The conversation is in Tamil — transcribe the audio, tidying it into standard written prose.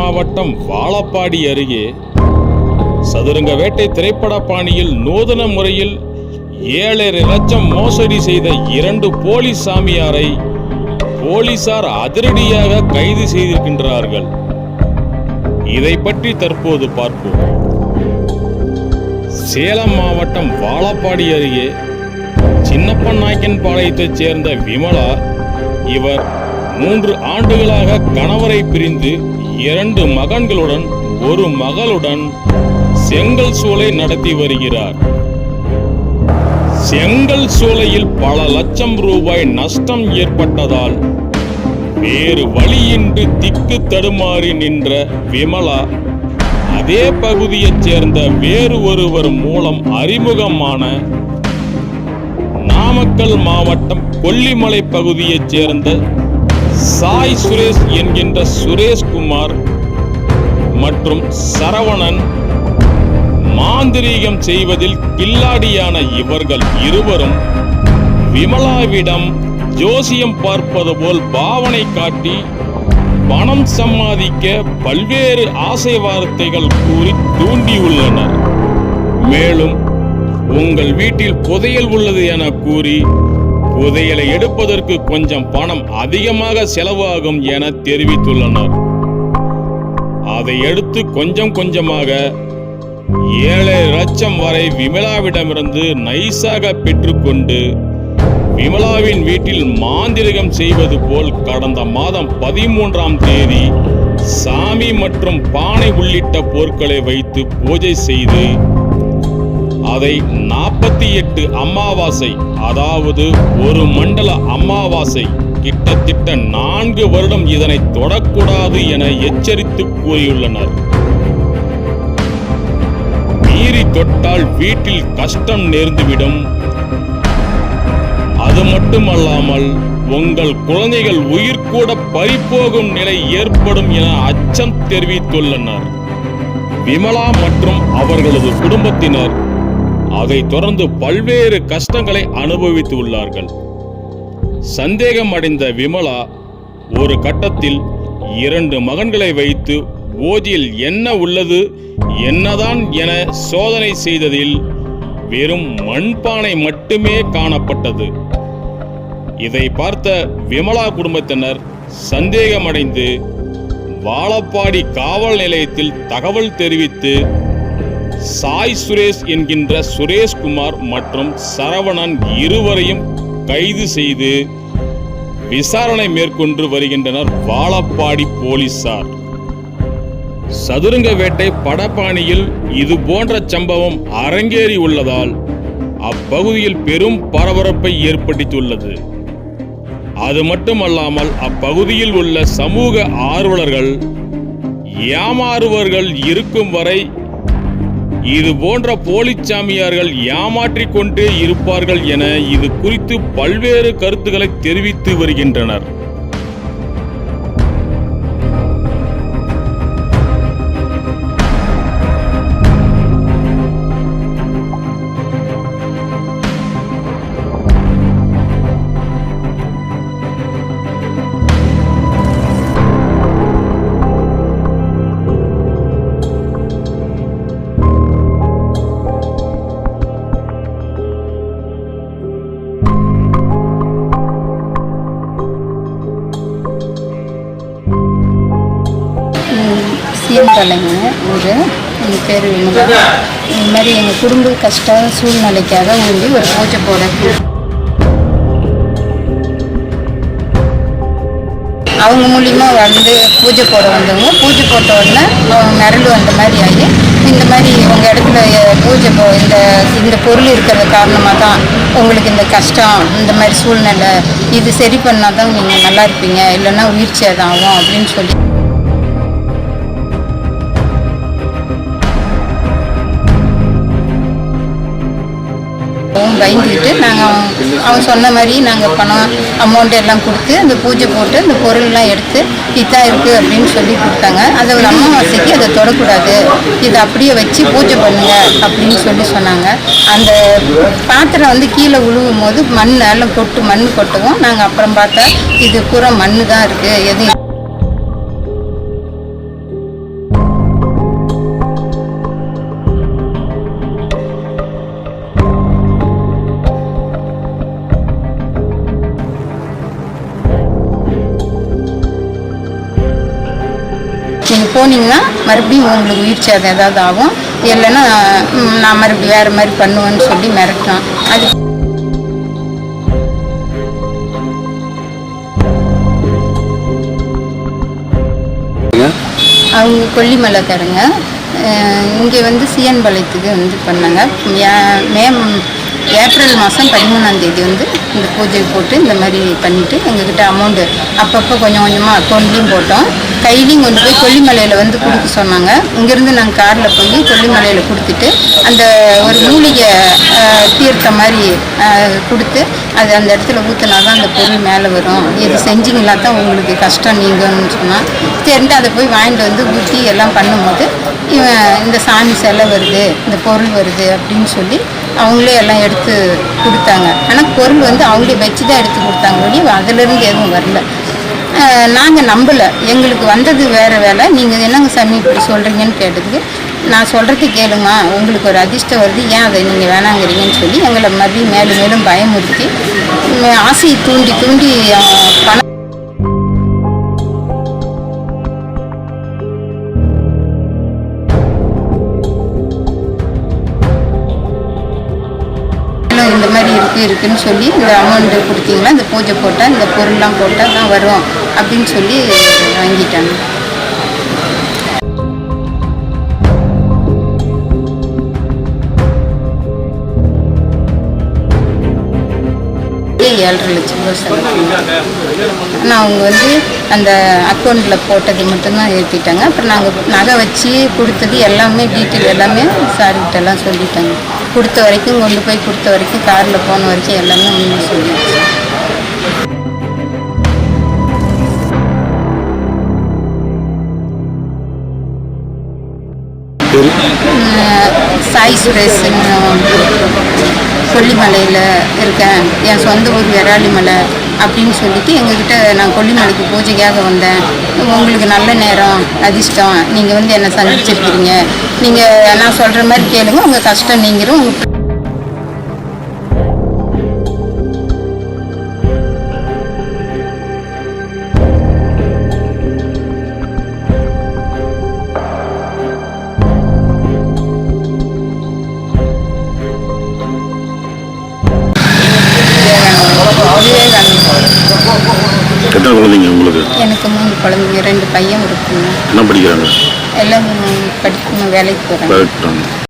மாவட்டம் வாழப்பாடி அருகே சதுரங்க வேட்டை திரைப்பட பாணியில் நூதன முறையில் 7.5 லட்சம் மோசடி செய்த 2 போலீஸ் சாமியாரை போலீசார் அதிரடியாக கைது செய்திருக்கின்றார்கள். இதை பற்றி தற்போது பார்ப்போம். சேலம் மாவட்டம் வாழப்பாடி அருகே சின்னப்பநாயக்கன் பாளையத்தைச் சேர்ந்த விமலா, இவர் 3 ஆண்டுகளாக கணவரை பிரிந்து 2 மகன்களுடன் 1 மகளுடன் செங்கல் சூளை நடத்தி வருகிறார். செங்கல் சூளையில் பல லட்சம் ரூபாய் நஷ்டம் ஏற்பட்டதால் வேறு வழியின்றி திக்கு தடுமாறி நின்ற விமலா அதே பகுதியைச் சேர்ந்த வேறு ஒருவர் மூலம் அறிமுகமான நாமக்கல் மாவட்டம் கொல்லிமலை பகுதியைச் சேர்ந்த சாய் சுரேஷ் என்கின்ற சுரேஷ்குமார் மற்றும் சரவணன் மாந்திரீகம் செய்வதில் கில்லாடியான இவர்கள் இருவரும் விமலாவிடம் ஜோசியம் பார்ப்பது போல் பாவனை காட்டி பணம் சம்பாதிக்க பல்வேறு ஆசை வார்த்தைகள் கூறி தூண்டியுள்ளனர். மேலும் உங்கள் வீட்டில் புதையல் உள்ளது என கூறி புதையலை எடுப்பதற்கு கொஞ்சம் பணம் அதிகமாக செலவாகும் என தெரிவித்துள்ளனர். அதை எடுத்து கொஞ்சம் கொஞ்சமாக 7 லட்சம் வரை விமலாவிடமிருந்து நைசாக பெற்றுக்கொண்டு விமலாவின் வீட்டில் மாந்திரிகம் செய்வது போல் கடந்த மாதம் 13ஆம் தேதி சாமி மற்றும் பானை உள்ளிட்ட பொருட்களை வைத்து பூஜை செய்து அதை 48 அமாவாசை, அதாவது ஒரு மண்டல அமாவாசை, கிட்டத்தட்ட 4 வருடம் இதனை தொடக்கூடாது என எச்சரித்து கூறியுள்ளனர். மீறி தொட்டால் வீட்டில் கஷ்டம் நேர்ந்துவிடும், அது மட்டுமல்லாமல் உங்கள் குழந்தைகள் உயிர் கூட பறிபோகும் நிலை ஏற்படும் என அச்சம் தெரிவித்துள்ளனர். விமலா மற்றும் அவர்களது குடும்பத்தினர் அதை தொடர்ந்து பல்வேறு கஷ்டங்களை அனுபவித்துள்ளார்கள். சந்தேகம் அடைந்த விமலா ஒரு கட்டத்தில் 2 மகன்களை வைத்து போதியில் என்ன உள்ளது என்னதான் என சோதனை செய்ததில் வெறும் மண்பானை மட்டுமே காணப்பட்டது. இதை பார்த்த விமலா குடும்பத்தினர் சந்தேகமடைந்து வாழப்பாடி காவல் நிலையத்தில் தகவல் தெரிவித்து சாய் சுரேஷ் என்கின்ற சுரேஷ்குமார் மற்றும் சரவணன் இருவரையும் கைது செய்து விசாரணை மேற்கொண்டு வருகின்றனர் வாழப்பாடி போலீசார். சதுரங்க வேட்டை படப்பாணியில் இது போன்ற சம்பவம் அரங்கேறி உள்ளதால் அப்பகுதியில் பெரும் பரபரப்பை ஏற்படுத்தியுள்ளது. அது மட்டுமல்லாமல் அப்பகுதியில் உள்ள சமூக ஆர்வலர்கள் ஏமாறுவர்கள் இருக்கும் வரை இது போன்ற போலிச்சாமியார்கள் ஏமாற்றிக் கொண்டே இருப்பார்கள் என இது குறித்து பல்வேறு கருத்துக்களை தெரிவித்து வருகின்றனர். சீன்தலைங்க ஊர். எங்கள் பேர் விமலா. இந்த மாதிரி எங்கள் குடும்ப கஷ்ட சூழ்நிலைக்காக வேண்டி ஒரு பூஜை போட அவங்க மூலியமாக வந்து பூஜை போட வந்தவங்க. பூஜை போட்ட உடனே மிரண்டு வந்த மாதிரி ஆகி இந்த மாதிரி உங்கள் இடத்துல பூஜை இந்த பொருள் இருக்கிறது காரணமாக தான் உங்களுக்கு இந்த கஷ்டம், இந்த மாதிரி சூழ்நிலை, இது சரி பண்ணால் தான் நீங்கள் நல்லா இருப்பீங்க, இல்லைன்னா உயிர் சேதம் ஆகும் அப்படின்னு சொல்லி பயந்துக்கிட்டு நாங்கள் அவன் சொன்ன மாதிரி நாங்கள் பணம் அமௌண்ட் எல்லாம் கொடுத்து அந்த பூஜை போட்டு அந்த பொருள்லாம் எடுத்து இதான் இருக்குது அப்படின்னு சொல்லி கொடுத்தாங்க. அதை ஒரு அமாவாசைக்கு அதை தொடக்கூடாது, இதை அப்படியே வச்சு பூஜை பண்ணுங்க அப்படின்னு சொல்லி சொன்னாங்க. அந்த பாத்திரம் வந்து கீழே விழுவும் போது மண் எல்லாம் மண் கொட்டவும் நாங்கள் அப்புறம் பார்த்தா இது பூரா மண் தான் இருக்குது, எதுவும் போனீங்கன்னா மறுபடியும் உங்களுக்கு உயிர் சேதம் ஏதாவது ஆகும், இல்லைன்னா நான் மறுபடியும் வேறு மாதிரி பண்ணுவேன்னு சொல்லி மிரட்டான். அது அவங்க கொல்லிமலைக்காரங்க. இங்கே வந்து சிஎன்பாளையத்துக்கு வந்து பண்ணாங்க. ஏப்ரல் மாதம் 13ஆம் தேதி வந்து இந்த பூஜை போட்டு இந்த மாதிரி பண்ணிவிட்டு எங்ககிட்ட அமௌண்ட்டு அப்பப்போ கொஞ்சம் கொஞ்சமாக அக்கௌண்ட்லேயும் போட்டோம், கையிலையும் கொண்டு போய் கொல்லிமலையில் வந்து கொடுக்க சொன்னாங்க. இங்கேருந்து நாங்கள் காரில் போய் கொல்லிமலையில் கொடுத்துட்டு அந்த ஒரு மூலிகை தீர்த்த மாதிரி கொடுத்து அது அந்த இடத்துல ஊற்றினா தான் அந்த பொருள் மேலே வரும், இது செஞ்சிங்களா தான் உங்களுக்கு கஷ்டம் நீங்கன்னு சொன்னால் சரின்ட்டு அதை போய் வாங்கிட்டு வந்து ஊற்றி எல்லாம் பண்ணும்போது இந்த சாமி சிலை வருது, இந்த பொருள் வருது அப்படின்னு சொல்லி அவங்களே எல்லாம் எடுத்து கொடுத்தாங்க. ஆனால் பொருள் வந்து அவங்களே வச்சு தான் எடுத்து கொடுத்தாங்க, ஒழிய அதிலிருந்து எதுவும் வரல. நாங்கள் நம்பலை, எங்களுக்கு வந்தது வேறு வேலை, நீங்கள் என்னங்க சாமி இப்படி சொல்கிறீங்கன்னு கேட்டதுக்கு நான் சொல்கிறது கேளுங்க, உங்களுக்கு ஒரு அதிர்ஷ்டம் வருது, ஏன் அதை நீங்கள் வேணாங்கிறீங்கன்னு சொல்லி எங்களை மறுபடியும் மேலும் மேலும் பயமுறுத்தி ஆசையை தூண்டி தூண்டி பணம் இந்த மாதிரி இருக்குன்னு சொல்லி இந்த அமௌண்ட்டு கொடுத்தீங்களா, இந்த பூஜை போட்டால் இந்த பொருள்லாம் போட்டால் தான் வரும் அப்படின்னு சொல்லி வாங்கிட்டாங்க. $7.5 லட்சம் செலவு. ஆனால் அவங்க வந்து அந்த அக்கௌண்ட்டில் போட்டது மட்டும்தான் ஏற்றிட்டாங்க. அப்புறம் நாங்கள் நகை வச்சு கொடுத்தது எல்லாமே டீட்டெயில் எல்லாமே சார்கிட்டெல்லாம் சொல்லிட்டாங்க. கொடுத்த வரைக்கும் கொண்டு போய் கொடுத்த வரைக்கும் காரில் போன வரைக்கும் எல்லாமே உண்மை சொல்லிடுச்சு. சாய் சுரேஷன், கொல்லிமலையில் இருக்கேன், என் சொந்த ஊர் விராலிமலை அப்படின்னு சொல்லிட்டு எங்ககிட்ட நான் கொல்லிமலைக்கு பூஜைக்காக வந்தேன், உங்களுக்கு நல்ல நேரம் அதிர்ஷ்டம், நீங்கள் வந்து என்னை சந்திச்சிருக்கிறீங்க, நீங்கள் நான் சொல்கிற மாதிரி கேளுங்க, உங்கள் கஷ்டம் நீங்கிரும். எத்தனை குழந்தைங்க உங்களுக்கு? எனக்கு 3 குழந்தைங்க, 2 பையன் இருக்குங்க. என்ன படிக்கிறாங்க? எல்லாம் படிக்கணும், வேலைக்கு போகிறாங்க.